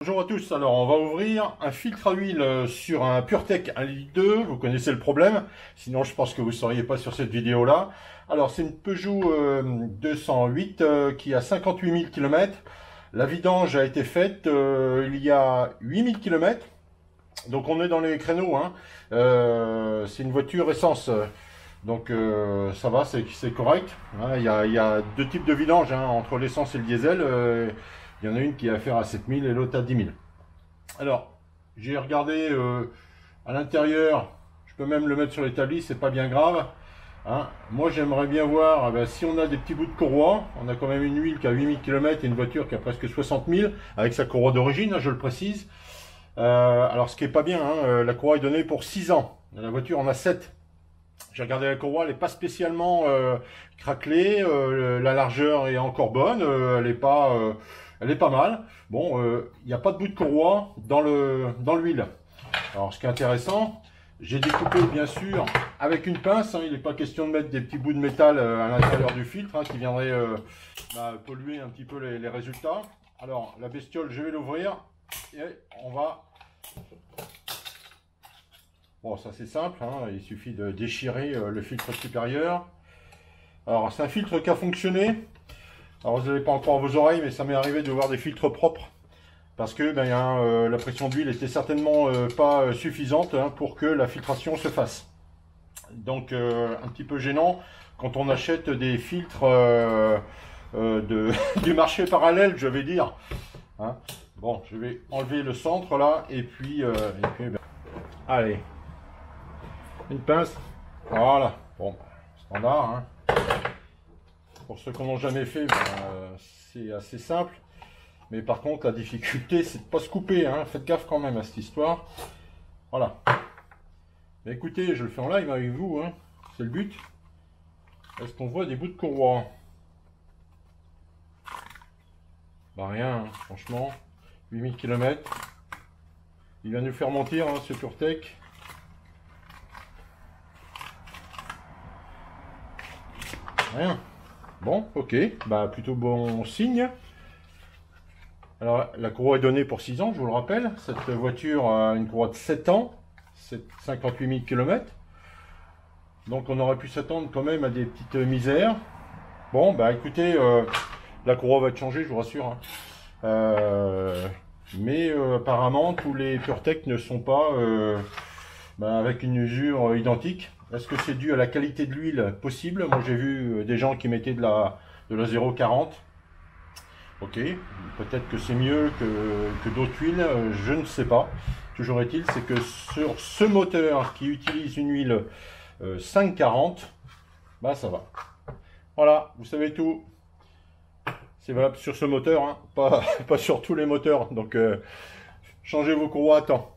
Bonjour à tous, alors on va ouvrir un filtre à huile sur un PureTech 1,2 litre, vous connaissez le problème, sinon je pense que vous ne seriez pas sur cette vidéo là. Alors c'est une Peugeot 208 qui a 58 000 km, la vidange a été faite il y a 8 000 km, donc on est dans les créneaux, hein. C'est une voiture essence, donc ça va, c'est correct, hein. Il y a deux types de vidange, hein, entre l'essence et le diesel. Il y en a une qui a affaire à 7 000 et l'autre à 10 000. Alors, j'ai regardé à l'intérieur, je peux même le mettre sur l'établi, c'est pas bien grave, hein. Moi, j'aimerais bien voir si on a des petits bouts de courroie. On a quand même une huile qui a 8 000 km et une voiture qui a presque 60 000, avec sa courroie d'origine, hein, je le précise. Alors, ce qui est pas bien, hein, la courroie est donnée pour 6 ans. La voiture en a 7. J'ai regardé la courroie, elle n'est pas spécialement craquelée, la largeur est encore bonne, elle est pas mal. Bon, il n'y a pas de bout de courroie dans l'huile. Alors, ce qui est intéressant, j'ai découpé bien sûr avec une pince, hein. Il n'est pas question de mettre des petits bouts de métal à l'intérieur du filtre, hein, qui viendraient polluer un petit peu les résultats. Alors, la bestiole, je vais l'ouvrir et on va... Bon, ça c'est simple, hein, il suffit de déchirer le filtre supérieur. Alors, c'est un filtre qui a fonctionné. Alors, vous n'allez pas en croire vos oreilles, mais ça m'est arrivé de voir des filtres propres. Parce que la pression d'huile était certainement pas suffisante, hein, pour que la filtration se fasse. Donc, un petit peu gênant quand on achète des filtres du marché parallèle, je vais dire, hein. Bon, je vais enlever le centre là, et puis allez. Une pince, voilà, bon, standard, hein. Pour ceux qui n'en ont jamais fait, c'est assez simple, mais par contre la difficulté c'est de ne pas se couper, hein. Faites gaffe quand même à cette histoire, voilà. Mais écoutez, je le fais en live avec vous, hein. C'est le but. Est-ce qu'on voit des bouts de courroie? Bah rien, hein, franchement, 8000 km, il vient nous faire mentir, hein, ce PureTech. Rien. Bon, ok, bah plutôt bon signe. Alors, la courroie est donnée pour 6 ans, je vous le rappelle. Cette voiture a une courroie de 7 ans, 58 000 km. Donc, on aurait pu s'attendre quand même à des petites misères. Bon, bah écoutez, la courroie va être changée, je vous rassure, hein. Mais apparemment, tous les PureTech ne sont pas avec une usure identique. Est-ce que c'est dû à la qualité de l'huile? Possible. Moi, j'ai vu des gens qui mettaient de la 0,40. Ok, peut-être que c'est mieux que d'autres huiles, je ne sais pas. Toujours est-il, c'est que sur ce moteur qui utilise une huile 5,40, bah ça va. Voilà, vous savez tout. C'est valable sur ce moteur, hein, pas sur tous les moteurs. Donc, changez vos courroies à temps.